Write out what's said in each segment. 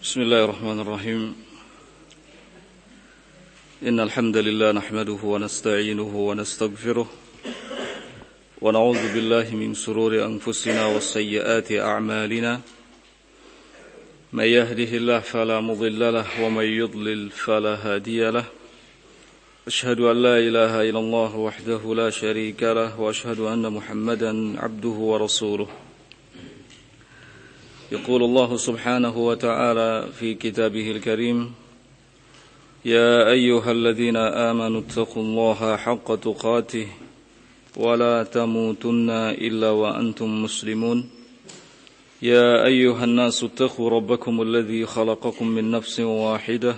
Bismillahirrahmanirrahim. Innal hamdalillah nahmaduhu wa nasta'inuhu wa nastaghfiruh wa na'udzu billahi min shururi anfusina wa sayyiati a'malina. May yahdihillahu fala mudilla lahu wa may yudlil fala hadiya lahu. Ashhadu an la ilaha illallah wahdahu la sharika lahu wa ashhadu anna Muhammadan 'abduhu wa rasuluh. يقول الله سبحانه وتعالى في كتابه الكريم يا أيها الذين آمنوا اتقوا الله حق تقاته ولا تموتن إلا وأنتم مسلمون يا أيها الناس اتقوا ربكم الذي خلقكم من نفس واحدة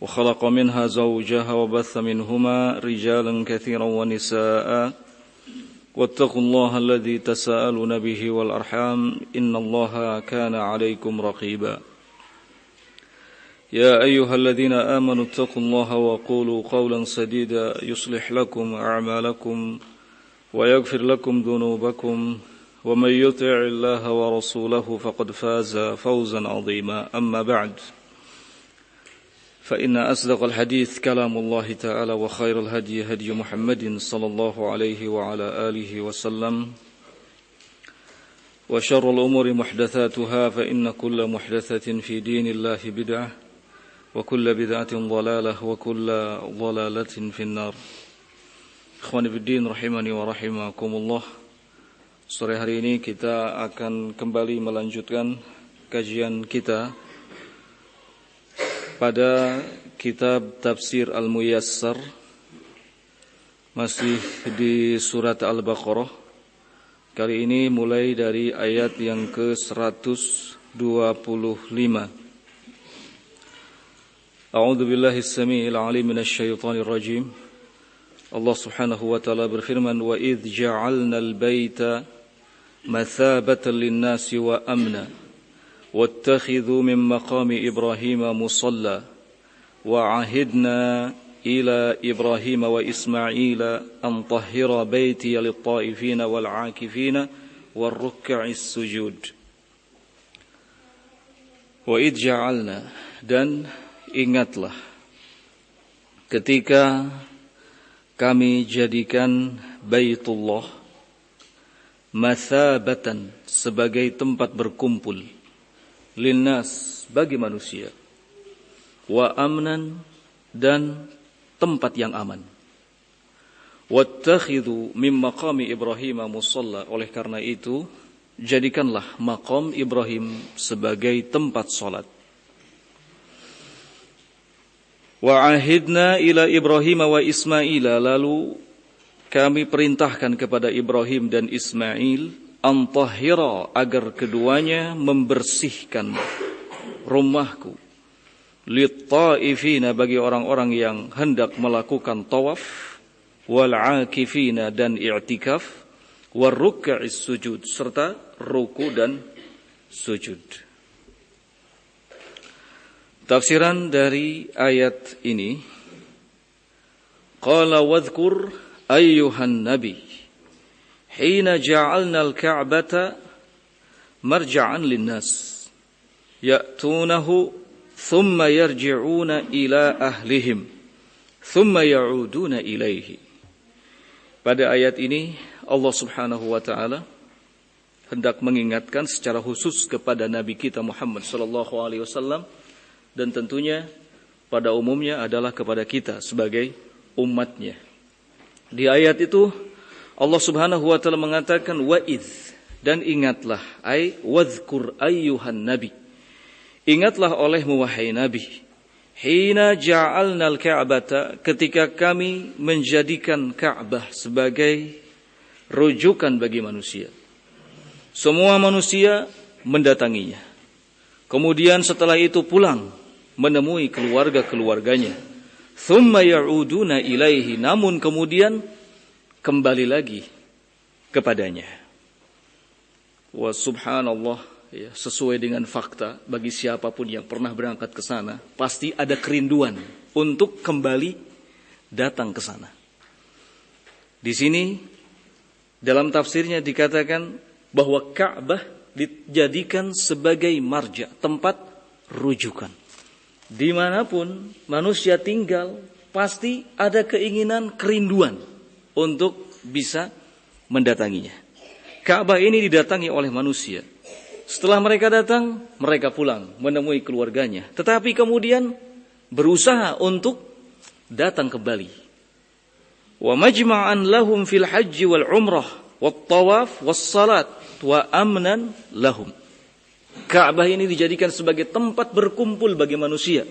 وخلق منها زوجها وبث منهما رجالا كثيرا ونساء واتقوا الله الذي تساءلون به والأرحام إن الله كان عليكم رقيبا يا أيها الذين آمنوا اتقوا الله وقولوا قولا سديدا يصلح لكم أعمالكم ويغفر لكم ذنوبكم ومن يطع الله ورسوله فقد فاز فوزا عظيما أما بعد فإن أصدق الحديث كلام الله تعالى وخير الهدي هدي محمد صلى الله عليه وعلى آله وسلم وشر الأمور محدثاتها فإن كل محدثة في دين الله بدعة وكل بدعة ضلالة وكل ضلالة في النار. Ikhwani fiddin rahimani wa rahimakumullah. Sore hari ini kita akan kembali melanjutkan kajian kita pada kitab Tafsir Al-Muyassar, masih di surat Al-Baqarah. Kali ini mulai dari ayat yang ke-125. A'udzu billahi as-sami'il 'alim minasy syaithanir rajim. Allah Subhanahu wa taala berfirman, "Wa idz ja'alnal baita mathabatan lin-nasi wa amna واتخذوا من مقام إبراهيم مصلى وعهدنا إلى إبراهيم وإسماعيل أن طهر بيتي للطائفين والعاكفين والركع السجود." وإذ جعلنا, dan ingatlah ketika kami jadikan Baitullah mathabatan, sebagai tempat berkumpul, linnas, bagi manusia, wa amnan, dan tempat yang aman. Wattakhidhu min maqami Ibrahim musalla, oleh karena itu jadikanlah maqam Ibrahim sebagai tempat salat. Wa ahidna ila Ibrahim wa Ismaila, lalu kami perintahkan kepada Ibrahim dan Ismail, antahira, agar keduanya membersihkan rumahku, lit-taifina, bagi orang-orang yang hendak melakukan tawaf, wal akifina, dan i'tikaf, war ruk'is sujud, serta ruku dan sujud. Tafsiran dari ayat ini, qala wadhkur ayyuhan nabi hina ja'alna al-ka'bata marja'an lin-nas ya'tunahu thumma yarji'una ila ahlihim thumma ya'uduna ilaihi. Pada ayat ini Allah Subhanahu wa taala hendak mengingatkan secara khusus kepada nabi kita Muhammad sallallahu alaihi wasallam, dan tentunya pada umumnya adalah kepada kita sebagai umatnya. Di ayat itu Allah Subhanahu wa taala mengatakan wa'idz, dan ingatlah, ai wadhkur ayyuhan nabi, ingatlah olehmu wahai nabi, hina ja'alnal ka'bata, ketika kami menjadikan Ka'bah sebagai rujukan bagi manusia. Semua manusia mendatanginya, kemudian setelah itu pulang menemui keluarga-keluarganya, thumma ya'uduna ilaihi, namun kemudian kembali lagi kepadanya. Wa subhanallah, ya, sesuai dengan fakta, bagi siapapun yang pernah berangkat ke sana pasti ada kerinduan untuk kembali datang ke sana. Di sini dalam tafsirnya dikatakan bahwa Ka'bah dijadikan sebagai marja, tempat rujukan. Dimanapun manusia tinggal, pasti ada keinginan, kerinduan untuk bisa mendatanginya. Ka'bah ini didatangi oleh manusia. Setelah mereka datang, mereka pulang menemui keluarganya. Tetapi kemudian berusaha untuk datang kembali. Wa majma'an lahum fil haji wal umrah wat tawaf was salat wa amnan lahum. Ka'bah ini dijadikan sebagai tempat berkumpul bagi manusia.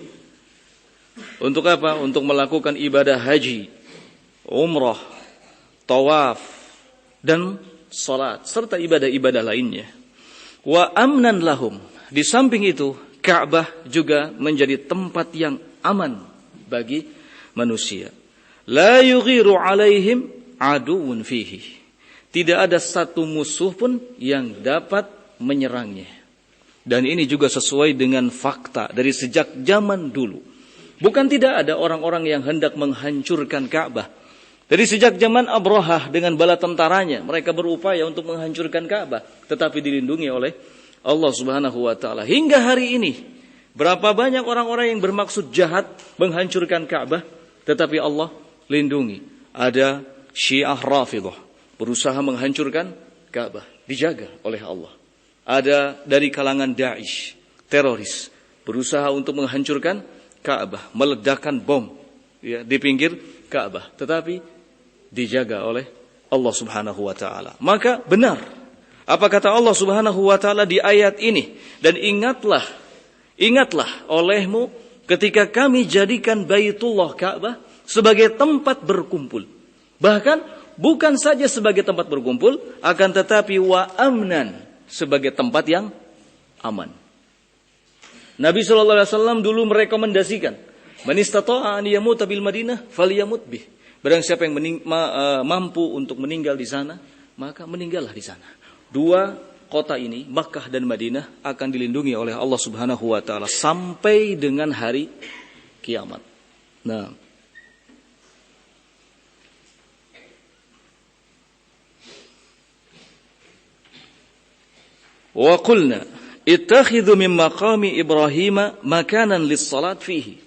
Untuk apa? Untuk melakukan ibadah haji, umrah, tawaf, dan salat, serta ibadah-ibadah lainnya. Wa amnan lahum. Di samping itu, Ka'bah juga menjadi tempat yang aman bagi manusia. La yughiru alaihim aduun fihi. Tidak ada satu musuh pun yang dapat menyerangnya. Dan ini juga sesuai dengan fakta dari sejak zaman dulu. Bukan tidak ada orang-orang yang hendak menghancurkan Ka'bah. Dari sejak zaman Abrahah dengan bala tentaranya, mereka berupaya untuk menghancurkan Ka'bah, tetapi dilindungi oleh Allah Subhanahu wa taala. Hingga hari ini, berapa banyak orang-orang yang bermaksud jahat menghancurkan Ka'bah, tetapi Allah lindungi. Ada Syiah Rafidhah berusaha menghancurkan Ka'bah, dijaga oleh Allah. Ada dari kalangan Daesh, teroris, berusaha untuk menghancurkan Ka'bah, meledakkan bom ya, di pinggir Ka'bah, tetapi dijaga oleh Allah Subhanahu wa taala. Maka benar apa kata Allah Subhanahu wa taala di ayat ini, dan ingatlah olehmu ketika kami jadikan Baitullah Ka'bah sebagai tempat berkumpul. Bahkan bukan saja sebagai tempat berkumpul, akan tetapi wa amnan, sebagai tempat yang aman. Nabi SAW dulu merekomendasikan, man istata'a an yamuta bil Madinah falyamut bih. Barang siapa yang mampu untuk meninggal di sana, maka meninggallah di sana. Dua kota ini, Makkah dan Madinah, akan dilindungi oleh Allah Subhanahu wa taala sampai dengan hari kiamat. Nah, wa qulna ittakhidhu min maqami Ibrahim makanan lis-salat fihi.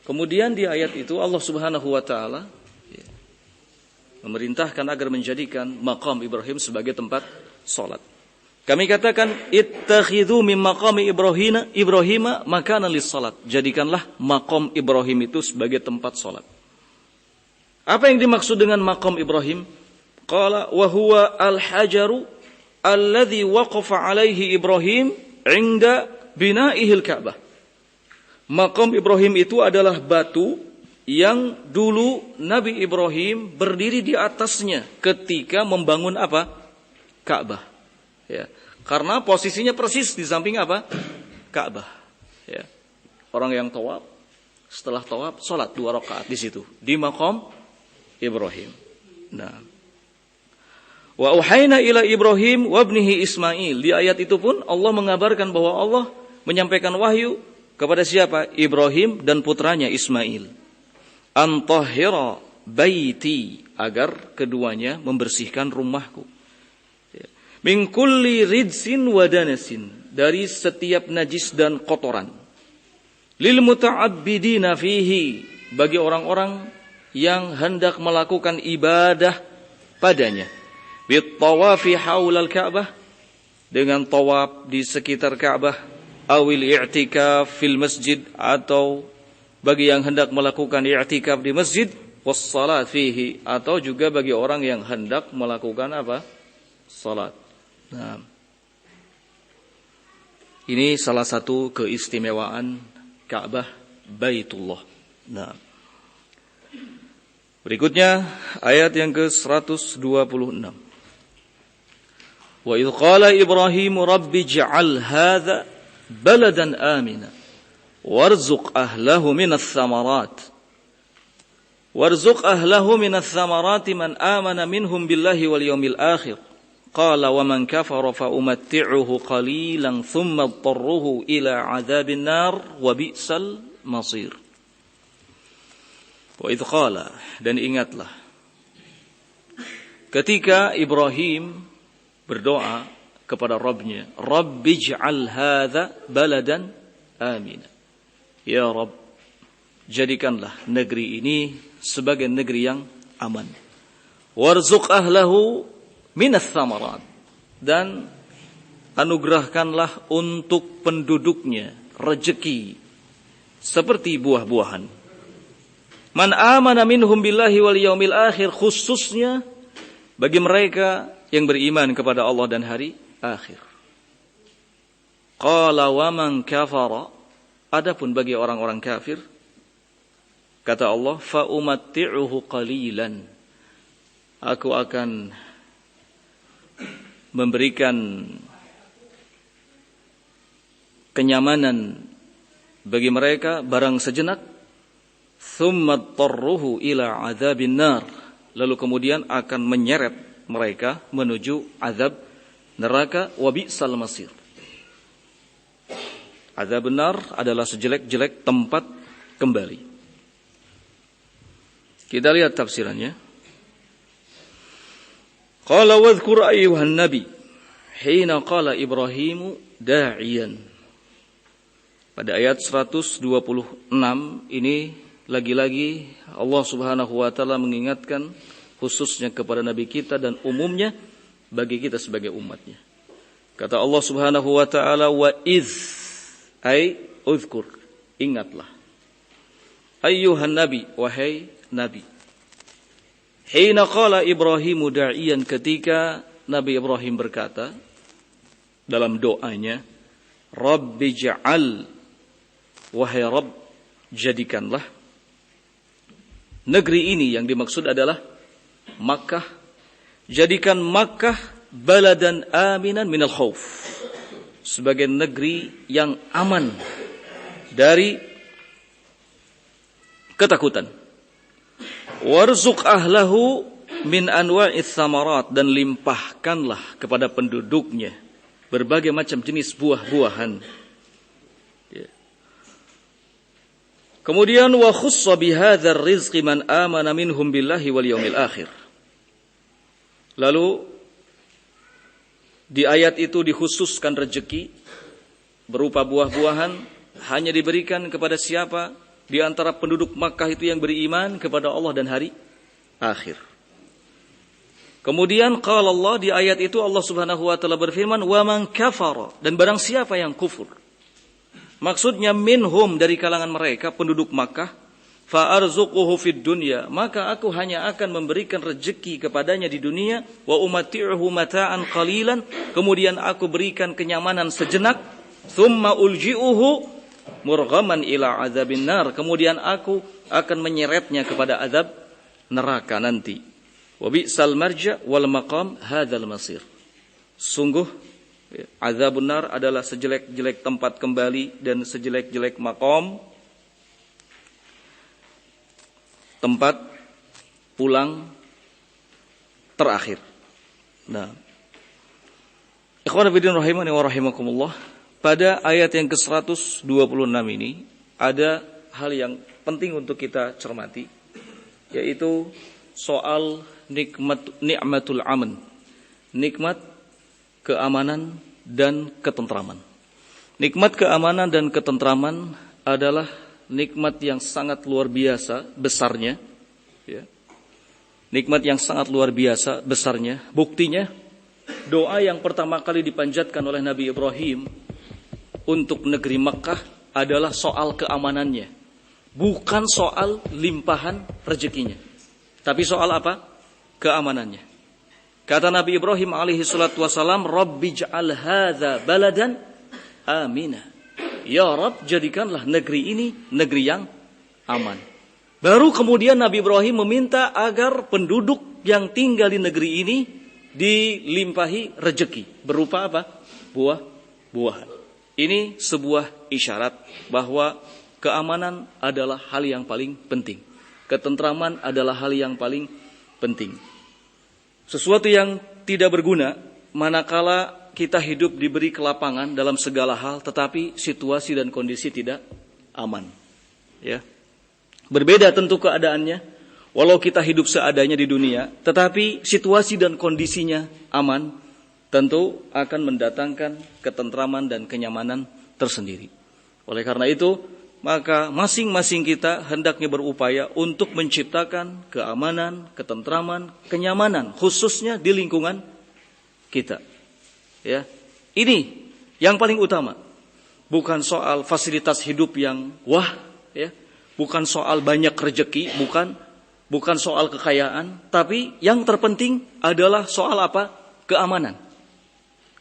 Kemudian di ayat itu Allah Subhanahu wa taala memerintahkan agar menjadikan maqam Ibrahim sebagai tempat salat. Kami katakan ittakhidhu min maqami Ibrahim makanan lis-salat. Jadikanlah maqam Ibrahim itu sebagai tempat salat. Apa yang dimaksud dengan maqam Ibrahim? Qala wa huwa al-hajaru alladhi waqafa alaihi Ibrahim inda bina'ihil Ka'bah. Maqam Ibrahim itu adalah batu yang dulu Nabi Ibrahim berdiri di atasnya ketika membangun apa? Ka'bah. Ya. Karena posisinya persis di samping apa? Ka'bah. Ya. Orang yang tawaf, setelah tawaf salat 2 rakaat di situ, di maqam Ibrahim. Nah, wa auhayna ila Ibrahim wa ibnihi Ismail. Di ayat itu pun Allah mengabarkan bahwa Allah menyampaikan wahyu kepada siapa? Ibrahim dan putranya Ismail. Antahhira baiti, agar keduanya membersihkan rumahku. Min kulli ridsin wa danasin, dari setiap najis dan kotoran. Lil muta'abbidina fihi, bagi orang-orang yang hendak melakukan ibadah padanya. Bit-tawafi haulal Ka'bah, dengan tawaf di sekitar Ka'bah, awil i'tikaf fil masjid, atau bagi yang hendak melakukan i'tikaf di masjid, wassalat fihi, atau juga bagi orang yang hendak melakukan apa? Salat. Nah, ini salah satu keistimewaan Ka'bah Baitullah. Nah, berikutnya ayat yang ke-126. Wa idh qala Ibrahim rabbi ij'al hadha baladan amina warzuq ahlahu minats thamarati man amana minhum billahi wal yawmil akhir qala wa man kafara fa umatti'uhu qalilan thumma adtarruhu ila 'adzabin nar wa bi'sal masir. Wa idh qala, dan ingatlah ketika Ibrahim berdoa kepada Rabbnya, Rabbij'al hadza baladan amina. Ya Rabb, jadikanlah negeri ini sebagai negeri yang aman. Warzuq ahlahu minas thamarat, dan anugerahkanlah untuk penduduknya rezeki seperti buah-buahan. Man amana minhum billahi wal yaumil akhir, khususnya bagi mereka yang beriman kepada Allah dan hari akhir. Qala wa man kafara, adapun bagi orang-orang kafir, kata Allah, fa umatti'uhu qalilan, aku akan memberikan kenyamanan bagi mereka barang sejenak, thumma tarruhu ila adzabin nar, lalu kemudian akan menyeret mereka menuju azab neraka, wa bi'sal masir. Azab benar adalah sejelek-jelek tempat kembali. Kita lihat tafsirannya. Qala wadhkur ayyuhan nabi hina qala Ibrahimu da'iyan. Pada ayat 126 ini lagi-lagi Allah Subhanahu wa taala mengingatkan khususnya kepada nabi kita dan umumnya bagi kita sebagai umatnya. Kata Allah Subhanahu wa taala, wa iz, ai uzkur, ingatlah, ayyuhan nabi, wahai nabi, hina qala Ibrahimu da'iyan, ketika Nabi Ibrahim berkata dalam doanya, Rabbi ja'al, wahai Rabb, jadikanlah negeri ini, yang dimaksud adalah Makkah, jadikan Makkah baladan aminan minal khauf, sebagai negeri yang aman dari ketakutan. Warzuq ahlahu min anwa'is samarat, dan limpahkanlah kepada penduduknya berbagai macam jenis buah-buahan. Kemudian wa khussa bihadzal rizqi man amana minhum billahi wal yaumil akhir. Lalu di ayat itu dikhususkan rezeki berupa buah-buahan hanya diberikan kepada siapa di antara penduduk Makkah itu yang beriman kepada Allah dan hari akhir. Kemudian qala Allah, di ayat itu Allah Subhanahu wa taala berfirman, wa man kafara, dan barang siapa yang kufur. Maksudnya minhum, dari kalangan mereka penduduk Makkah, fa arzuquhu fid dunya, maka aku hanya akan memberikan rezeki kepadanya di dunia, wa umatti'uhu mata'an qalilan, kemudian aku berikan kenyamanan sejenak, thumma ulji'uhu murghaman ila adzabin nar, kemudian aku akan menyeretnya kepada azab neraka nanti. Wa bi'sal marja' wal maqam hadzal masir. Sungguh azabun nar adalah sejelek-jelek tempat kembali dan sejelek-jelek maqam, tempat pulang terakhir. Nah, ikhwan fillah rahimani wa rahimakumullah, pada ayat yang ke-126 ini ada hal yang penting untuk kita cermati, yaitu soal nikmatul aman, nikmat keamanan dan ketentraman. Nikmat keamanan dan ketentraman adalah nikmat yang sangat luar biasa besarnya, ya. Nikmat yang sangat luar biasa besarnya. Buktinya, doa yang pertama kali dipanjatkan oleh Nabi Ibrahim untuk negeri Makkah adalah soal keamanannya, bukan soal limpahan rezekinya, tapi soal apa? Keamanannya. Kata Nabi Ibrahim alaihi salatu wasalam, Rabbi ja'al hadza baladan amina. Ya Rabb, jadikanlah negeri ini negeri yang aman. Baru kemudian Nabi Ibrahim meminta agar penduduk yang tinggal di negeri ini dilimpahi rezeki. Berupa apa? Buah-buahan. Ini sebuah isyarat bahwa keamanan adalah hal yang paling penting. Ketentraman adalah hal yang paling penting. Sesuatu yang tidak berguna manakala kita hidup diberi kelapangan dalam segala hal, tetapi situasi dan kondisi tidak aman. Ya. Berbeda tentu keadaannya, walau kita hidup seadanya di dunia, tetapi situasi dan kondisinya aman, tentu akan mendatangkan ketentraman dan kenyamanan tersendiri. Oleh karena itu, maka masing-masing kita hendaknya berupaya untuk menciptakan keamanan, ketentraman, kenyamanan, khususnya di lingkungan kita. Ya, ini yang paling utama. Bukan soal fasilitas hidup yang wah, ya, bukan soal banyak rezeki, bukan soal kekayaan, tapi yang terpenting adalah soal apa? Keamanan.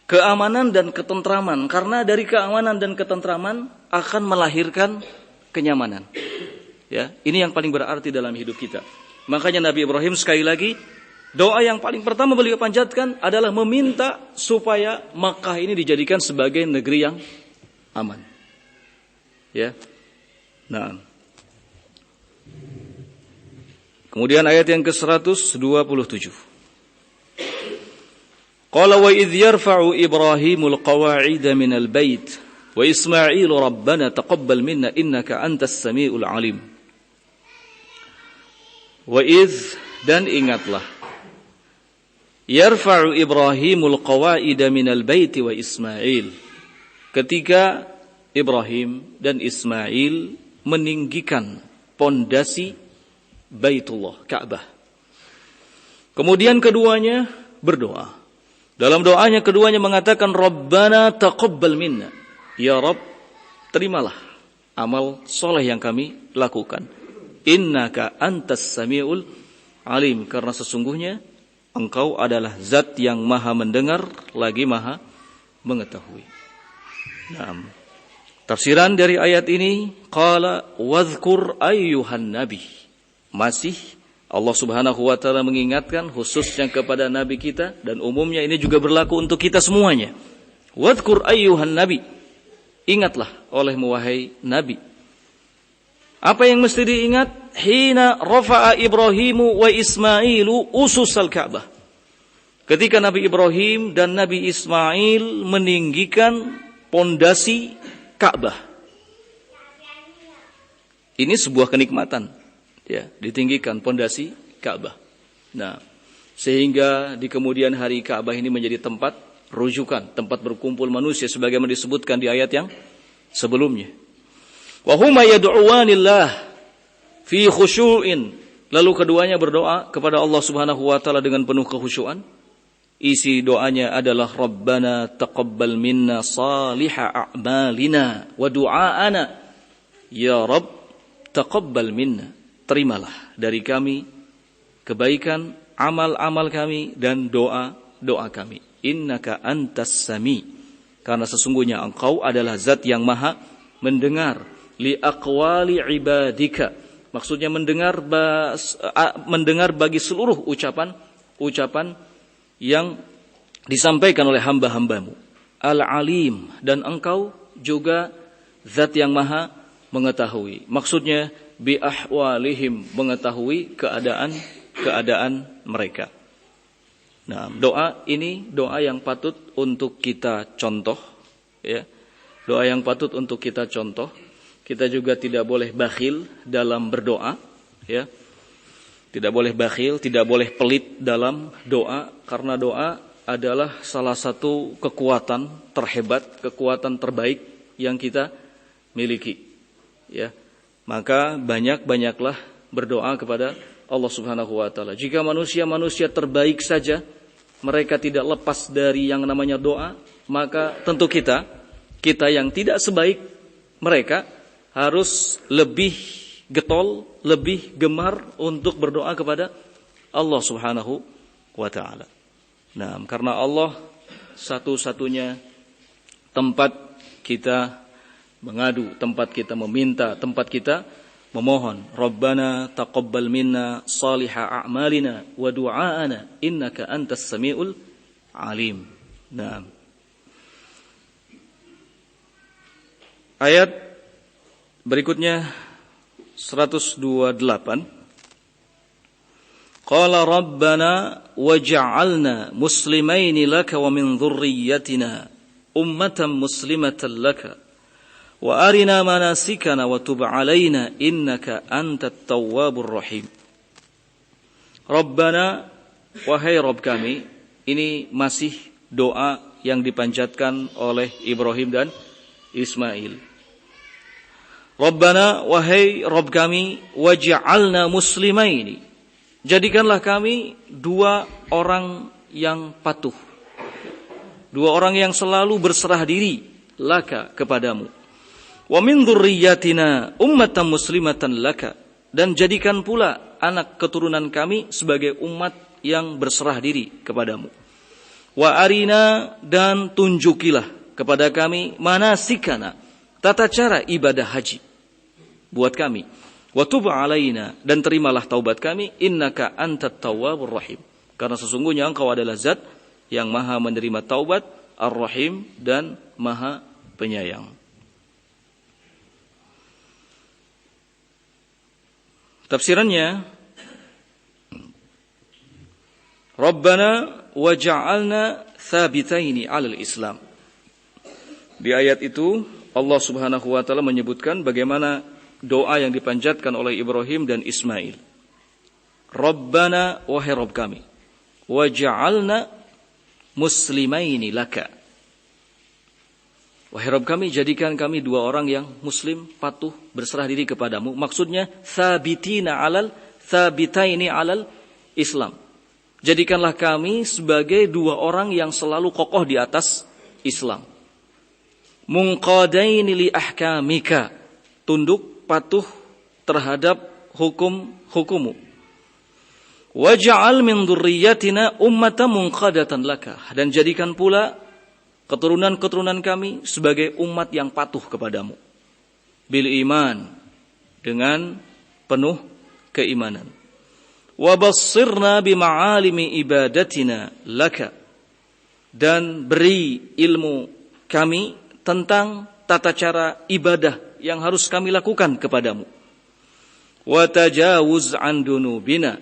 Keamanan dan ketentraman, karena dari keamanan dan ketentraman akan melahirkan kenyamanan. Ya, ini yang paling berarti dalam hidup kita. Makanya Nabi Ibrahim sekali lagi, doa yang paling pertama beliau panjatkan adalah meminta supaya Makkah ini dijadikan sebagai negeri yang aman. Ya. Nah. Kemudian ayat yang ke-127. Qala wa idh yarfa'u Ibrahimul qawa'ida minal bait wa Ismailu rabbana taqabbal minna innaka antas samiul alim. Wa idh, dan ingatlah, yarfa'u Ibrahimul qawa'ida minal bait wa Ismail, ketika Ibrahim dan Ismail meninggikan pondasi Baitullah, Ka'bah. Kemudian keduanya berdoa. Dalam doanya keduanya mengatakan Rabbana taqabbal minna. Ya Rabb, terimalah amal soleh yang kami lakukan. Innaka antas samiul alim, karena sesungguhnya Engkau adalah zat yang maha mendengar lagi maha mengetahui. Nah, tafsiran dari ayat ini, qala wadhkur ayyuhan nabi. Masih Allah Subhanahu wa taala mengingatkan khususnya kepada nabi kita, dan umumnya ini juga berlaku untuk kita semuanya. Wadhkur ayyuhan nabi. Ingatlah olehmu wahai nabi. Apa yang mesti diingat? Hina rafa'a Ibrahimu wa Ismailu ususal Ka'bah. Ketika Nabi Ibrahim dan Nabi Ismail meninggikan pondasi Ka'bah. Ini sebuah kenikmatan, ya, ditinggikan pondasi Ka'bah. Nah, sehingga di kemudian hari Ka'bah ini menjadi tempat rujukan, tempat berkumpul manusia sebagaimana disebutkan di ayat yang sebelumnya. Wa huma yad'uwanillah fi khusyu'in. Lalu keduanya berdoa kepada Allah Subhanahu wa taala dengan penuh kekhusyuan. Isi doanya adalah Rabbana taqabbal minna salihah a'malina wa du'aana. Ya Rabb, taqabbal minna, terimalah dari kami kebaikan amal-amal kami dan doa-doa kami. Innaka antas sami, karena sesungguhnya Engkau adalah zat yang maha mendengar. Li aqwali ibadika, maksudnya mendengar bagi seluruh ucapan yang disampaikan oleh hamba-hambamu. Al-alim, dan Engkau juga zat yang maha mengetahui. Maksudnya bi ahwalihim, mengetahui keadaan mereka. Nah, doa ini doa yang patut untuk kita contoh, ya. Doa yang patut untuk kita contoh. Kita juga tidak boleh bakhil dalam berdoa, ya. Tidak boleh bakhil, tidak boleh pelit dalam doa, karena doa adalah salah satu kekuatan terhebat, kekuatan terbaik yang kita miliki, ya. Maka banyak-banyaklah berdoa kepada Allah Subhanahu wa taala. Jika manusia terbaik saja mereka tidak lepas dari yang namanya doa, maka tentu kita yang tidak sebaik mereka harus lebih getol, lebih gemar untuk berdoa kepada Allah Subhanahu wa taala. Nah, karena Allah satu-satunya tempat kita mengadu, tempat kita meminta, tempat kita memohon. Rabbana taqabbal minna salihah a'malina wa du'aana innaka antas samiul alim. Nah, ayat berikutnya 128. Qala rabbana waj'alna muslimaini laka wa min dhurriyyatina ummatan muslimatan laka wa arina manasikana wa tub 'alaina innaka antat tawwabur rahim. Rabbana, wahai Rabb kami, ini masih doa yang dipanjatkan oleh Ibrahim dan Ismail. Rabbana, wahai Rabb kami, waj'alna muslimaini. Jadikanlah kami dua orang yang patuh. Dua orang yang selalu berserah diri laka kepadamu. Wa min dzurriyyatina ummatan muslimatan laka. Dan jadikan pula anak keturunan kami sebagai umat yang berserah diri kepadamu. Wa arina, dan tunjukilah kepada kami manasikana, tata cara ibadah haji buat kami. Wa tub alaina, dan terimalah taubat kami, innaka antat tawwabur rahim. Karena sesungguhnya engkau adalah zat yang maha menerima taubat, ar-rahim, dan maha penyayang. Tafsirannya, Rabbana waj'alna thabitaini 'alal Islam. Di ayat itu Allah Subhanahu wa taala menyebutkan bagaimana doa yang dipanjatkan oleh Ibrahim dan Ismail. Rabbana, wahai Rabb kami, waj'alna muslimaini laka. Wahai Rabb kami, jadikan kami dua orang yang muslim, patuh, berserah diri kepadamu. Maksudnya thabitaini 'alal Islam. Jadikanlah kami sebagai dua orang yang selalu kokoh di atas Islam. Munqadaini li ahkamika, tunduk patuh terhadap hukum-hukumu. Waj'al min dzurriyyatina ummatan munqadatan laka, dan jadikan pula keturunan-keturunan kami sebagai umat yang patuh kepadamu. Bil iman, dengan penuh keimanan. Wa bassirna bima'alimi ibadatina laka, dan beri ilmu kami tentang tata cara ibadah yang harus kami lakukan kepadamu. Wa tajawuz an dunubina,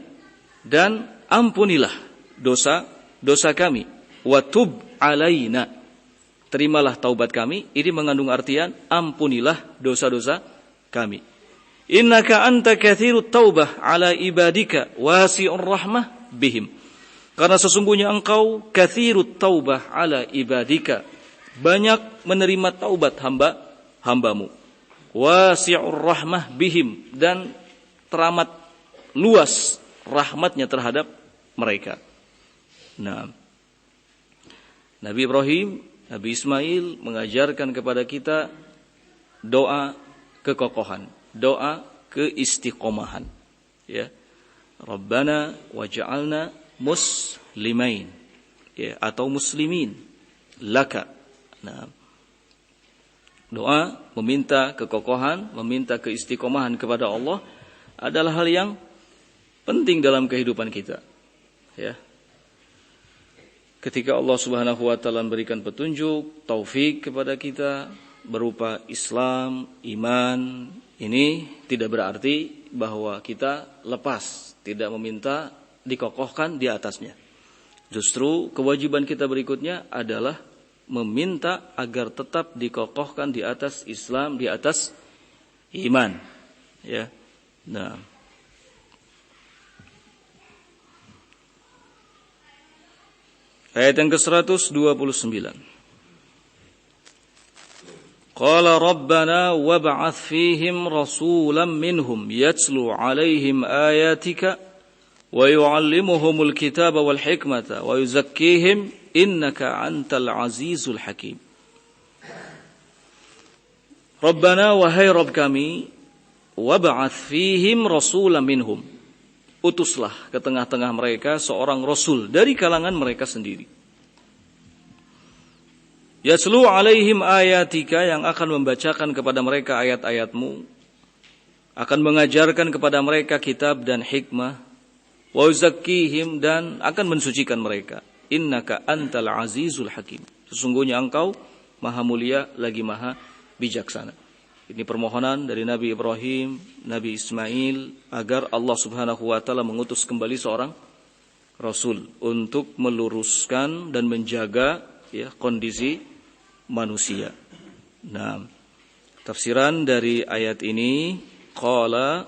dan ampunilah dosa-dosa kami. Wa tub alaina, terimalah taubat kami. Ini mengandung artian ampunilah dosa-dosa kami. Innaka anta katsirut taubah ala ibadika wasi'ur rahmah bihim. Karena sesungguhnya engkau katsirut taubah ala ibadika, banyak menerima taubat hamba-hambamu. Wasi'ur rahmah bihim, dan teramat luas rahmatnya terhadap mereka. Nah, Nabi Ibrahim, Nabi Ismail mengajarkan kepada kita doa kekokohan, doa keistiqomahan, ya. Rabbana waj'alna muslimain, ya, atau muslimin laka. Nah, doa meminta kekokohan, meminta keistiqomahan kepada Allah adalah hal yang penting dalam kehidupan kita, ya. Ketika Allah Subhanahu wa taala memberikan petunjuk, taufik kepada kita berupa Islam, iman, ini tidak berarti bahwa kita lepas, tidak meminta dikokohkan di atasnya. Justru kewajiban kita berikutnya adalah meminta agar tetap dikokohkan di atas Islam, di atas iman, ya. Nah, ayat yang ke-129. Qala rabbana wab'ath fihim rasulan minhum yatlu 'alaihim ayatika wa yu'allimuhumul kitaba wal hikmata wa yuzakkihim innaka antal azizul hakim. Rabbana, wahai Rabb kami, wab'ath fihim rasulan minhum, utuslah ke tengah-tengah mereka seorang rasul dari kalangan mereka sendiri. Yatlu alaihim ayatika, yang akan membacakan kepada mereka ayat-ayatmu, akan mengajarkan kepada mereka kitab dan hikmah, wa yuzakkihim, dan akan mensucikan mereka. Innaka antal azizul hakim, sesungguhnya engkau maha mulia lagi maha bijaksana. Ini permohonan dari Nabi Ibrahim, Nabi Ismail, agar Allah Subhanahu wa taala mengutus kembali seorang rasul untuk meluruskan dan menjaga, ya, kondisi manusia. Nah, tafsiran dari ayat ini, qala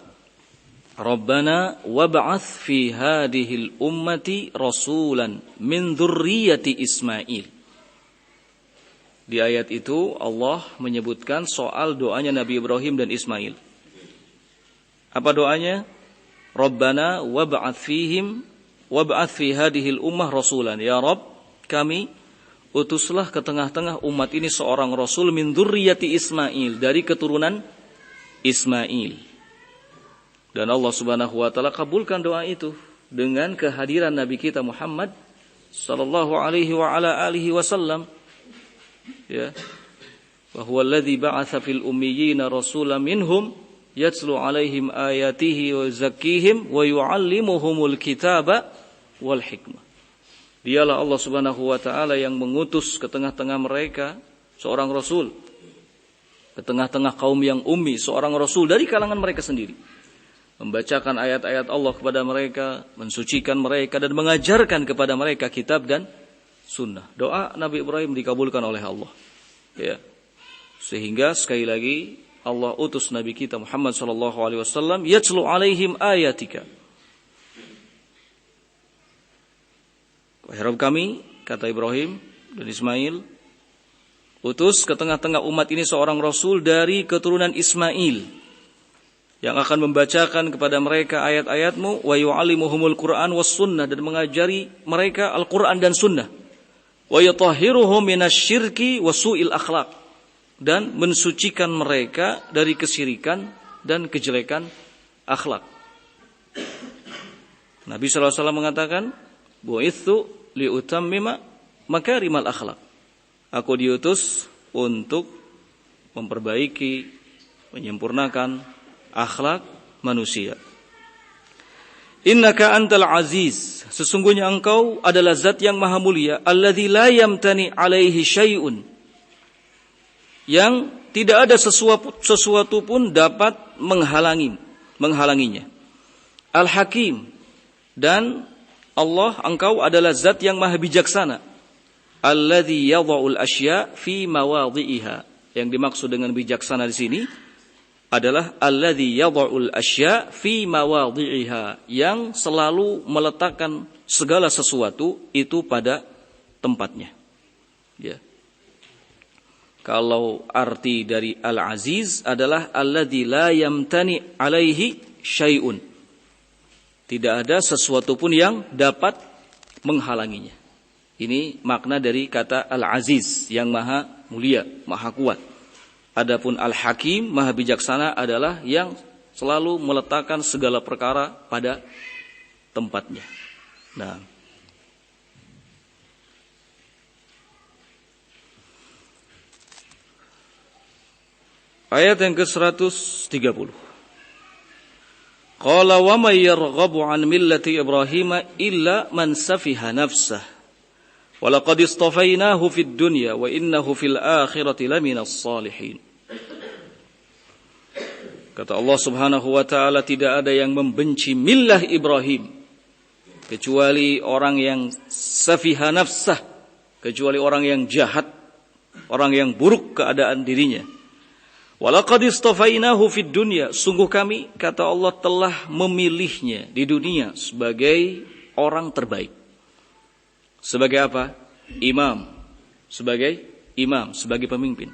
Rabbana wab'ath fi hadhil ummati rasulan min dzurriyyati Ismail. Di ayat itu Allah menyebutkan soal doanya Nabi Ibrahim dan Ismail. Apa doanya? Rabbana wab'ats fi hadhil ummah rasulan. Ya Rabb, kami utuslah ke tengah-tengah umat ini seorang rasul min dzurriyyati Ismail, dari keturunan Ismail. Dan Allah Subhanahu wa taala kabulkan doa itu dengan kehadiran Nabi kita Muhammad sallallahu alaihi wa ala alihi wasallam. Ya. Wa huwa alladzi ba'atsa fil ummiyina rasulan minhum yatslu alaihim ayatihi wa yuzakkihim wa yu'allimuhumul kitaba wal hikmah. Dialah Allah Subhanahu wa taala yang mengutus ke tengah-tengah mereka seorang rasul, ke tengah-tengah kaum yang ummi, seorang rasul dari kalangan mereka sendiri, membacakan ayat-ayat Allah kepada mereka, mensucikan mereka dan mengajarkan kepada mereka kitab dan sunnah. Doa Nabi Ibrahim dikabulkan oleh Allah. Ya. Sehingga sekali lagi Allah utus Nabi kita Muhammad sallallahu alaihi wasallam yatslu alaihim ayatika. Wahai Rabb kami, kata Ibrahim dan Ismail, utus ke tengah-tengah umat ini seorang rasul dari keturunan Ismail yang akan membacakan kepada mereka ayat-ayatmu, wa yu'allimuhumul Qur'an was sunnah, dan mengajari mereka Al-Qur'an dan sunnah, wa yutahhiruhum minasyirki wa su'il akhlaq, dan mensucikan mereka dari kesyirikan dan kejelekan akhlak. Nabi sallallahu alaihi wasallam mengatakan, bu'itsu liutammima makarimal akhlak. Aku diutus untuk memperbaiki, menyempurnakan akhlak manusia. Innaka antal aziz, sesungguhnya engkau adalah zat yang maha mulia, alladzi la yamtani alaihi syai'un, yang tidak ada sesuatu pun dapat menghalanginya. Al-Hakim, dan Allah, engkau adalah zat yang maha bijaksana. Alladzi yadha'ul asya' fi mawadhi'iha. Yang dimaksud dengan bijaksana di sini adalah alladzi yadha'ul asya' fi mawadhi'iha, yang selalu meletakkan segala sesuatu itu pada tempatnya. Ya. Kalau arti dari Al-Aziz adalah alladzi la yamtani alaihi syai'un. Tidak ada sesuatu pun yang dapat menghalanginya. Ini makna dari kata Al-Aziz, yang maha mulia, maha kuat. Adapun Al-Hakim, maha bijaksana, adalah yang selalu meletakkan segala perkara pada tempatnya. Nah, ayat yang ke-130. Qala wa may yarghabu an millati Ibrahim illa man safiha nafsah wa laqad istafainahu fid dunya wa innahu fil akhirati laminas salihin. Kata Allah Subhanahu wa taala, tidak ada yang membenci millah Ibrahim kecuali orang yang safiha nafsah, kecuali orang yang jahat, orang yang buruk keadaan dirinya. Walaqad istafainahu fid dunya, sungguh kami, kata Allah, telah memilihnya di dunia sebagai orang terbaik. Sebagai apa? Imam. Sebagai pemimpin.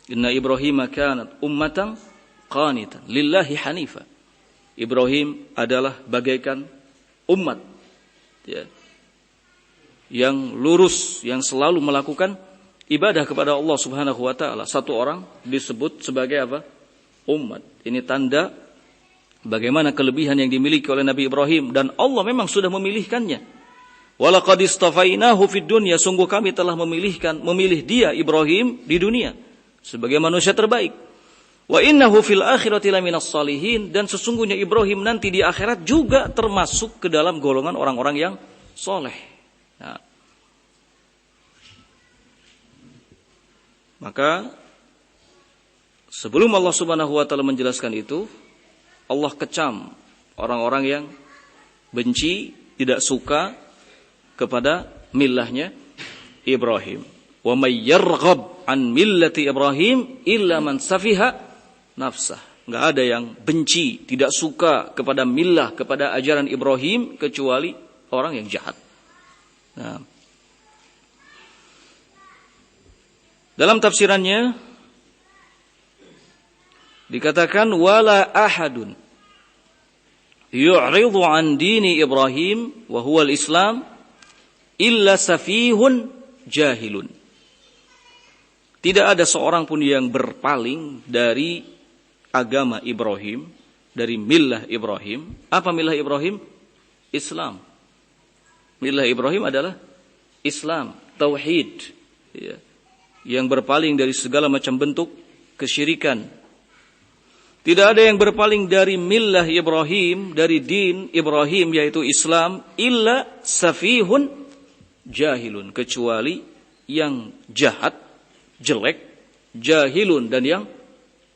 Inna Ibrahim kanat ummatan qanitan lillahi hanifa. Ibrahim adalah bagaikan umat, ya, yang lurus, yang selalu melakukan ibadah kepada Allah Subhanahu wa taala. Satu orang disebut sebagai apa? Umat. Ini tanda bagaimana kelebihan yang dimiliki oleh Nabi Ibrahim, dan Allah memang sudah memilihkannya. Walaqad istafainahu fid dunya, sungguh kami telah memilih dia Ibrahim di dunia sebagai manusia terbaik. Wa innahu fil akhirati laminas salihin, dan sesungguhnya Ibrahim nanti di akhirat juga termasuk ke dalam golongan orang-orang yang soleh. Nah, maka sebelum Allah Subhanahu wa taala menjelaskan itu, Allah kecam orang-orang yang benci, tidak suka kepada millahnya Ibrahim. Wa may yarghab an millati Ibrahim illa man safiha nafsah. Enggak ada yang benci, tidak suka kepada millah, kepada ajaran Ibrahim, kecuali orang yang jahat. Nah, Dalam tafsirannya dikatakan wala ahadun yu'ridu an dini Ibrahim wa huwa al-Islam illa safihun jahilun. Tidak ada seorang pun yang berpaling dari agama Ibrahim, dari millah Ibrahim. Apa millah Ibrahim? Islam. Millah Ibrahim adalah Islam, tauhid, ya, yang berpaling dari segala macam bentuk kesyirikan. Tidak ada yang berpaling dari millah Ibrahim, dari din Ibrahim yaitu Islam, illa safihun jahilun, kecuali yang jahat, jelek, jahilun, dan yang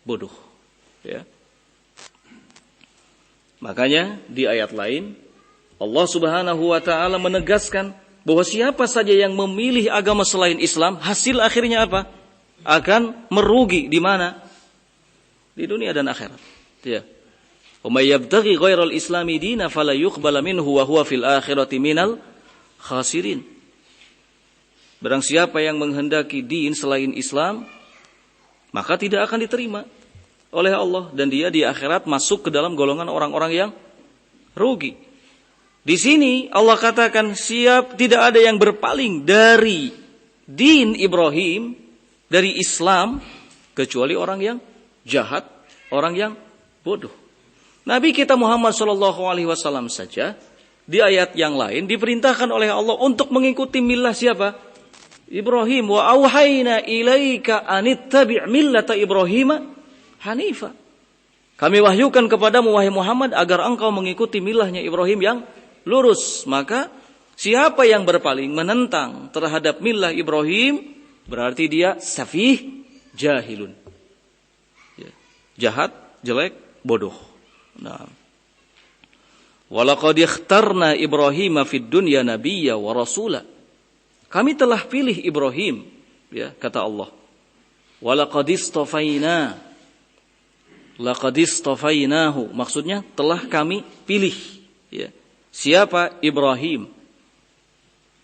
bodoh. Ya. Makanya di ayat lain Allah Subhanahu wa taala menegaskan bahwa siapa saja yang memilih agama selain Islam, hasil akhirnya apa? Akan merugi di mana? Di dunia dan akhirat. Ya. Wa may yabtaghi ghairal islami dina fala yuqbala minhu wa huwa fil akhirati minal khasirin. Barang siapa yang menghendaki din selain Islam, maka tidak akan diterima oleh Allah, dan dia di akhirat masuk ke dalam golongan orang-orang yang rugi. Di sini Allah katakan tidak ada yang berpaling dari din Ibrahim, dari Islam, kecuali orang yang jahat, orang yang bodoh. Nabi kita Muhammad SAW saja di ayat yang lain diperintahkan oleh Allah untuk mengikuti millah siapa? Ibrahim. Wa auhayna ilaika anittabi' millata Ibrahim hanifa. Kami wahyukan kepadamu wahai Muhammad agar engkau mengikuti millahnya Ibrahim yang lurus. Maka siapa yang berpaling menentang terhadap millah Ibrahim, berarti dia safih jahilun. Jahat, jelek, bodoh. Nah. Walaqad ikhtarna Ibrahim fid dunya nabiyya wa rasula. Kami telah pilih Ibrahim, ya, kata Allah. Walaqad istafaina. Laqad istafainahu. Maksudnya telah kami pilih, ya. Siapa? Ibrahim.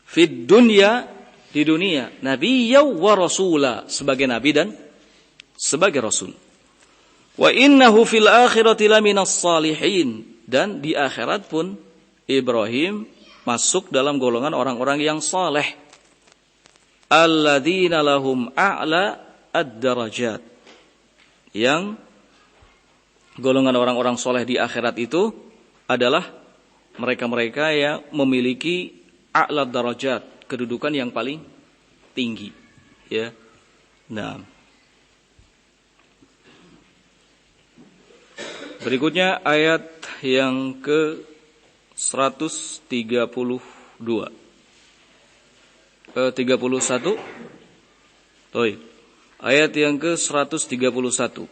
Fid dunya, di dunia, nabiyya wa rasula, sebagai nabi dan sebagai rasul. Wa innahu fil akhirati laminas salihin, dan di akhirat pun Ibrahim masuk dalam golongan orang-orang yang saleh. Alladzina lahum a'la ad-darajat. Yang golongan orang-orang saleh di akhirat itu adalah mereka-mereka yang memiliki a'la darajat, kedudukan yang paling tinggi, ya. Nah, berikutnya ayat yang ke-132. 31. Ayat yang ke-131.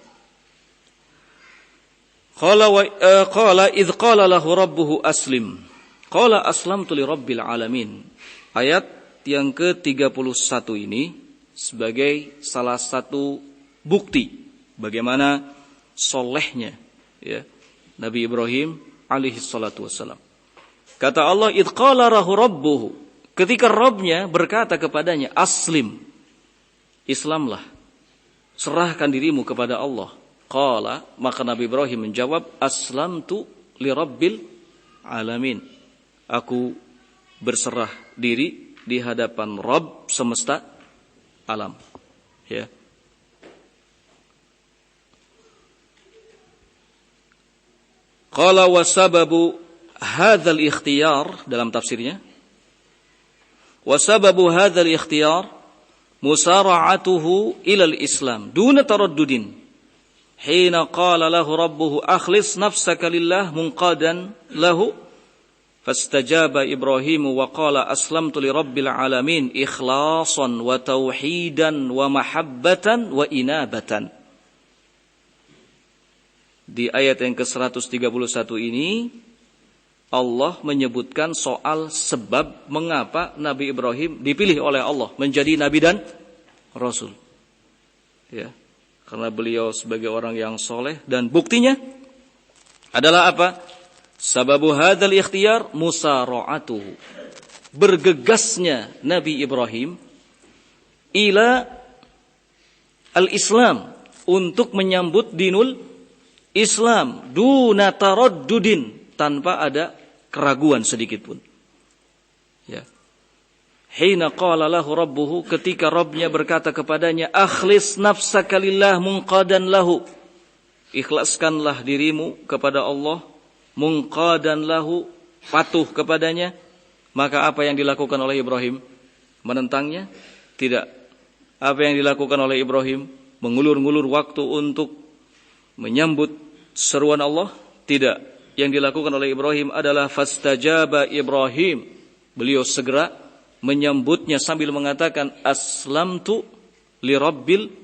Qala idh qala lahu rabbuhu aslim. Qala aslamtu li rabbil alamin. Ayat yang ke-31 ini sebagai salah satu bukti bagaimana solehnya, ya, Nabi Ibrahim alaihi salatu wassalam. Kata Allah, idh qala lahu rabbuhu, ketika Rabbnya berkata kepadanya, aslim, Islamlah, serahkan dirimu kepada Allah. Qala, maka Nabi Ibrahim menjawab, aslamtu li rabbil alamin. Aku berserah diri di hadapan Rabb semesta alam. Ya. Qala wa sababu hadzal ikhtiyar, dalam tafsirnya, wa sababu hadzal ikhtiyar musara'atuhu ila al-islam duna taraddudin hina qala lahu rabbuhu akhlis nafsaka lillah munqadan lahu fastajaba Ibrahim wa qala aslamtu li rabbil alamin ikhlasan wa tauhidan wa mahabbatan wa inabatan. Di ayat yang ke-131 ini Allah menyebutkan soal sebab mengapa Nabi Ibrahim dipilih oleh Allah menjadi nabi dan rasul. Ya, karena beliau sebagai orang yang soleh, dan buktinya adalah apa? Sababu hadzal ikhtiyar musara'atuhu. Bergegasnya Nabi Ibrahim ila al-Islam, untuk menyambut dinul Islam, duna taraddudin, tanpa ada keraguan sedikit pun. Ya. Hina qala lahu rabbuhu, ketika Rabbnya berkata kepadanya, akhlis nafsaka lillah munqadan lahu, ikhlaskanlah dirimu kepada Allah, munqadan lahu, patuh kepadanya. Maka apa yang dilakukan oleh Ibrahim? Menentangnya? Tidak. Apa yang dilakukan oleh Ibrahim? Mengulur-ngulur waktu untuk menyambut seruan Allah? Tidak. Yang dilakukan oleh Ibrahim adalah fastajaba Ibrahim. Beliau segera menyambutnya sambil mengatakan, aslamtu lirabbil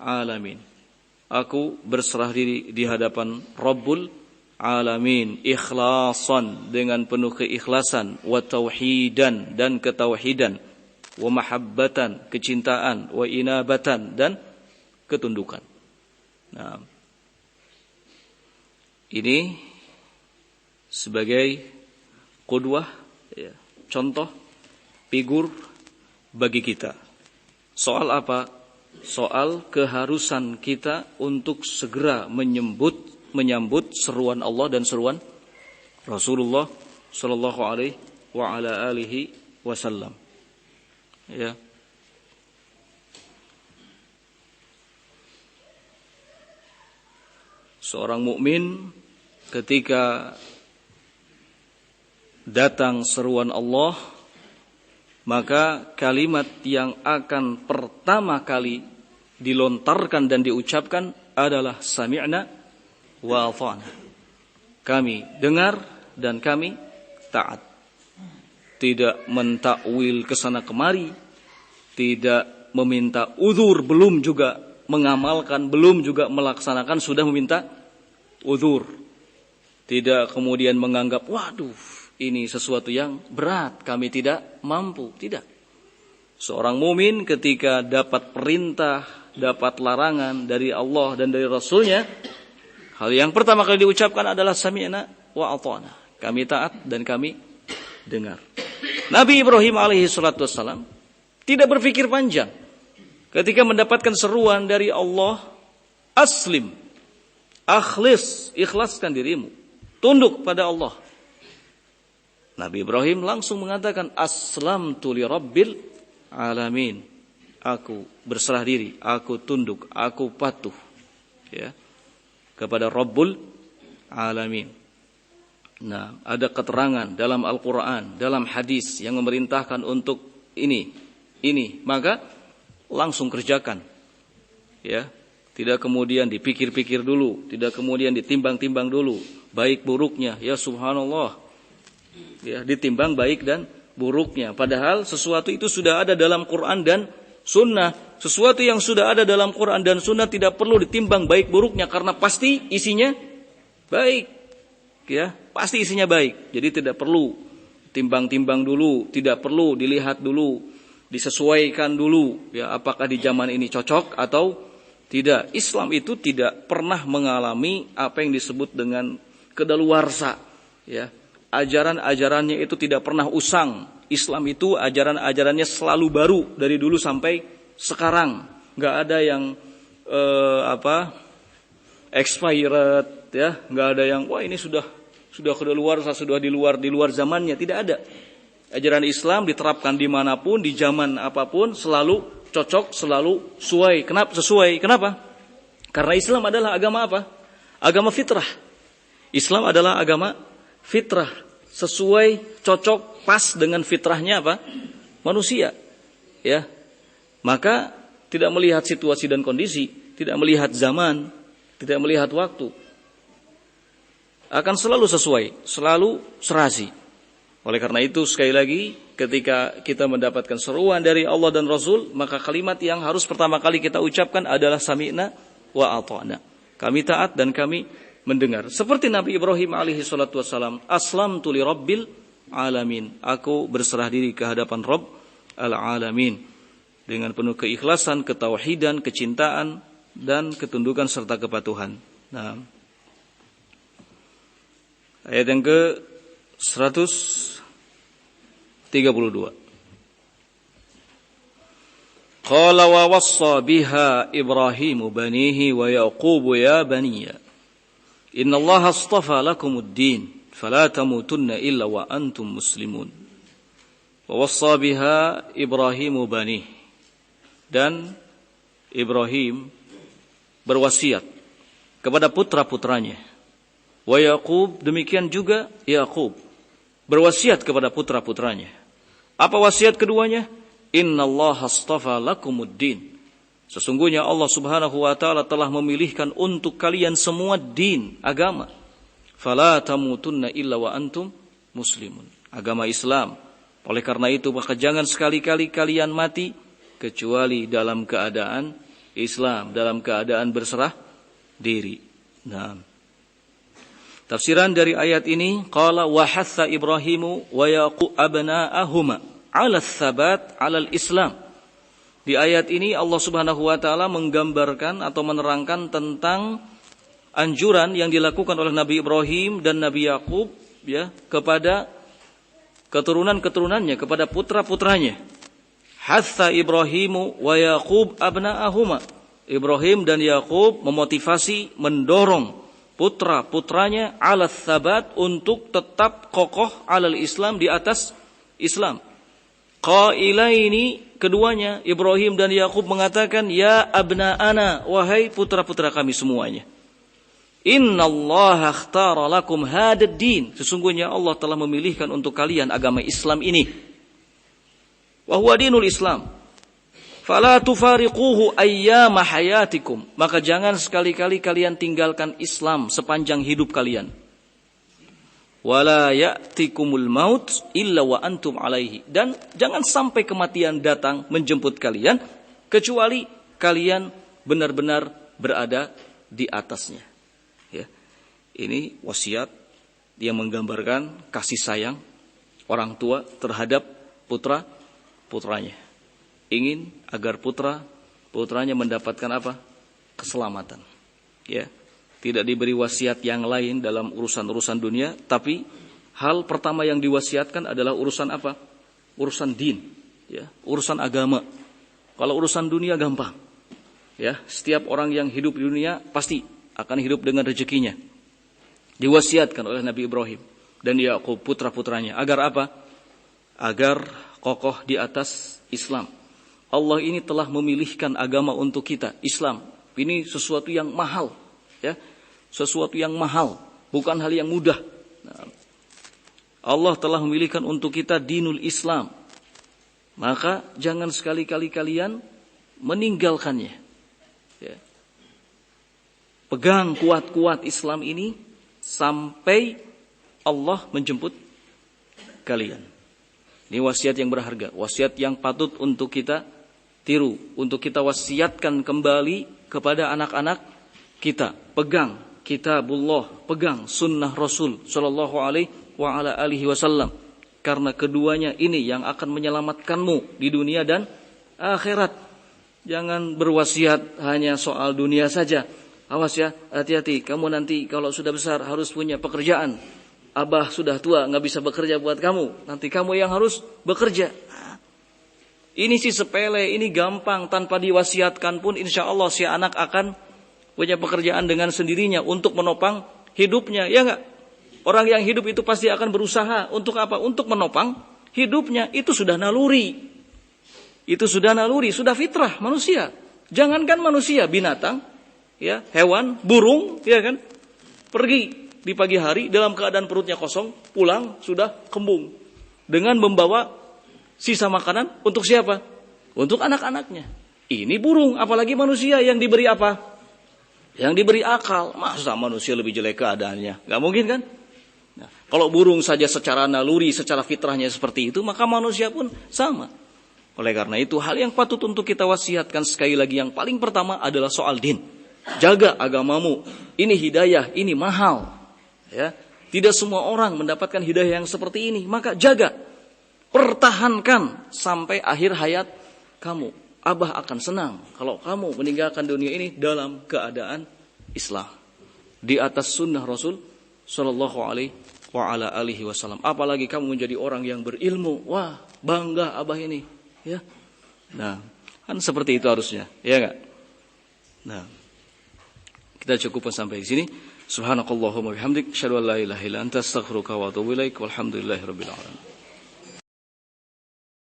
alamin. Aku berserah diri di hadapan Rabbul alamin, ikhlasan, dengan penuh keikhlasan, wa tauhidan, dan ketauhidan, wa mahabbatan, kecintaan, wa inabatan, dan ketundukan. Nah, ini sebagai qudwah, ya, contoh, figur bagi kita. Soal apa? Soal keharusan kita untuk segera menyambut seruan Allah dan seruan Rasulullah sallallahu alaihi wa ala alihi wasallam. Ya. Seorang mukmin ketika datang seruan Allah, maka kalimat yang akan pertama kali dilontarkan dan diucapkan adalah sami'na wa ata'na. Kami dengar dan kami taat. Tidak mentakwil kesana kemari, tidak meminta uzur, belum juga mengamalkan, belum juga melaksanakan, sudah meminta uzur. Tidak kemudian menganggap, waduh, ini sesuatu yang berat, kami tidak mampu. Tidak. Seorang mumin ketika dapat perintah, dapat larangan dari Allah dan dari Rasulnya, hal yang pertama kali diucapkan adalah sami'na wa ata'na. Kami taat dan kami dengar. Nabi Ibrahim alaihi salatu wassalam tidak berpikir panjang. Ketika mendapatkan seruan dari Allah, aslim, akhlis, ikhlaskan dirimu, tunduk pada Allah. Nabi Ibrahim langsung mengatakan, aslamtu li rabbil alamin. Aku berserah diri, aku tunduk, aku patuh, ya, kepada Rabbul alamin. Nah, ada keterangan dalam Al-Quran, dalam hadis yang memerintahkan untuk ini, maka langsung kerjakan. Ya, tidak kemudian dipikir-pikir dulu, tidak kemudian ditimbang-timbang dulu baik buruknya. Ya subhanallah. Ya, ditimbang baik dan buruknya. Padahal sesuatu itu sudah ada dalam Quran dan Sunnah. Sesuatu yang sudah ada dalam Quran dan Sunnah tidak perlu ditimbang baik buruknya, karena pasti isinya baik. Ya, pasti isinya baik. Jadi tidak perlu timbang-timbang dulu, tidak perlu dilihat dulu, disesuaikan dulu, ya, apakah di zaman ini cocok atau tidak. Islam itu tidak pernah mengalami apa yang disebut dengan kedaluarsa, ya. Ajaran-ajarannya itu tidak pernah usang. Islam itu ajaran-ajarannya selalu baru dari dulu sampai sekarang. Enggak ada yang expired, ya, enggak ada yang wah ini sudah kedaluarsa, sudah di luar zamannya. Tidak ada. Ajaran Islam diterapkan dimanapun, di zaman apapun, selalu cocok, selalu sesuai. Kenapa sesuai? Kenapa? Karena Islam adalah agama apa? Agama fitrah. Islam adalah agama fitrah. Sesuai, cocok, pas dengan fitrahnya apa? Manusia. Ya. Maka tidak melihat situasi dan kondisi, tidak melihat zaman, tidak melihat waktu. Akan selalu sesuai, selalu serasi. Oleh karena itu sekali lagi ketika kita mendapatkan seruan dari Allah dan Rasul, maka kalimat yang harus pertama kali kita ucapkan adalah sami'na wa ata'na. Kami taat dan kami mendengar. Seperti Nabi Ibrahim alaihi salatu wassalam, aslamtu li rabbil alamin. Aku berserah diri ke hadapan Rabb al-alamin. Dengan penuh keikhlasan, ketauhidan, kecintaan, dan ketundukan serta kepatuhan. Nah, ayat yang ke 132. Qala wa wassa biha Ibrahimu banihi wa Yaqubu ya baniya inna Allah astafa lakumud din fala tamutunna illa wa antum muslimun. Wa wassa biha Ibrahimu banihi, dan Ibrahim berwasiat kepada putra-putranya. Wa Yaqub, demikian juga Yaqub berwasiat kepada putra-putranya. Apa wasiat keduanya? Innallaha astafa lakumuddin. Sesungguhnya Allah Subhanahu wa taala telah memilihkan untuk kalian semua din, agama. Fala tamutunna illa wa antum muslimun. Agama Islam. Oleh karena itu maka jangan sekali-kali kalian mati kecuali dalam keadaan Islam, dalam keadaan berserah diri. Nah, tafsiran dari ayat ini, qala wa hatha Ibrahimu wa Yaqub abna'ahuma 'ala tsabat 'alal Islam. Di ayat ini Allah Subhanahu wa taala menggambarkan atau menerangkan tentang anjuran yang dilakukan oleh Nabi Ibrahim dan Nabi Yaqub ya kepada keturunan-keturunannya, kepada putra-putranya. Hatha Ibrahimu wa Yaqub abna'ahuma. Ibrahim dan Yaqub memotivasi, mendorong putra-putranya 'ala tsabat untuk tetap kokoh 'alal Islam, di atas Islam. Qailaini, keduanya Ibrahim dan Yaqub mengatakan, ya abna'ana, wahai putra-putra kami semuanya. Innallaha akhtara lakum hadad din. Sesungguhnya Allah telah memilihkan untuk kalian agama Islam ini. Wa huwa dinul Islam. Fala tufariquhu ayyama hayatikum. Maka jangan sekali-kali kalian tinggalkan Islam sepanjang hidup kalian. Wala ya'tikumul maut illa wa antum alaihi. Dan jangan sampai kematian datang menjemput kalian kecuali kalian benar-benar berada di atasnya. Ya. Ini wasiat yang menggambarkan kasih sayang orang tua terhadap putra-putranya. Ingin agar putranya mendapatkan apa? Keselamatan. Ya. Tidak diberi wasiat yang lain dalam urusan-urusan dunia, tapi hal pertama yang diwasiatkan adalah urusan apa? Urusan din, ya, urusan agama. Kalau urusan dunia gampang. Ya, setiap orang yang hidup di dunia pasti akan hidup dengan rezekinya. Diwasiatkan oleh Nabi Ibrahim dan Yaqub putra-putranya agar apa? Agar kokoh di atas Islam. Allah ini telah memilihkan agama untuk kita, Islam. Ini sesuatu yang mahal, ya. Sesuatu yang mahal, bukan hal yang mudah. Nah, Allah telah memilihkan untuk kita dinul Islam. Maka jangan sekali-kali kalian meninggalkannya. Ya. Pegang kuat-kuat Islam ini sampai Allah menjemput kalian. Ini wasiat yang berharga, wasiat yang patut untuk kita tiru, untuk kita wasiatkan kembali kepada anak-anak kita. Pegang kitabullah, pegang sunnah Rasul sallallahu alaihi wa ala alihi wasallam, karena keduanya ini yang akan menyelamatkanmu di dunia dan akhirat. Jangan berwasiat hanya soal dunia saja. Awas ya, hati-hati, kamu nanti kalau sudah besar harus punya pekerjaan. Abah sudah tua, nggak bisa bekerja buat kamu. Nanti kamu yang harus bekerja. Ini sih sepele, ini gampang. Tanpa diwasiatkan pun insya Allah si anak akan punya pekerjaan dengan sendirinya untuk menopang hidupnya. Ya enggak? Orang yang hidup itu pasti akan berusaha. Untuk apa? Untuk menopang hidupnya. Itu sudah naluri. Itu sudah naluri, sudah fitrah manusia. Jangankan manusia, binatang, ya, hewan, burung, ya kan? Pergi di pagi hari dalam keadaan perutnya kosong, pulang sudah kembung dengan membawa sisa makanan untuk siapa? Untuk anak-anaknya. Ini burung, apalagi manusia yang diberi apa? Yang diberi akal. Masa manusia lebih jelek keadaannya? Gak mungkin kan? Nah, kalau burung saja secara naluri, secara fitrahnya seperti itu, maka manusia pun sama. Oleh karena itu, hal yang patut untuk kita wasiatkan sekali lagi, yang paling pertama adalah soal din. Jaga agamamu. Ini hidayah, ini mahal. Ya, tidak semua orang mendapatkan hidayah yang seperti ini. Maka jaga, pertahankan sampai akhir hayat kamu. Abah akan senang kalau kamu meninggalkan dunia ini dalam keadaan Islam, di atas sunnah Rasul sallallahu alaihi wa ala alihi wasallam. Apalagi kamu menjadi orang yang berilmu. Wah, bangga abah ini, ya. Nah, Kan seperti itu harusnya, ya enggak? Nah, kita cukupkan sampai di sini. Subhanakallahumma bihamdik, asyhadu an la ilaha illa anta, astaghfiruka wa atubu ilaik. Walhamdulillahirabbil alamin.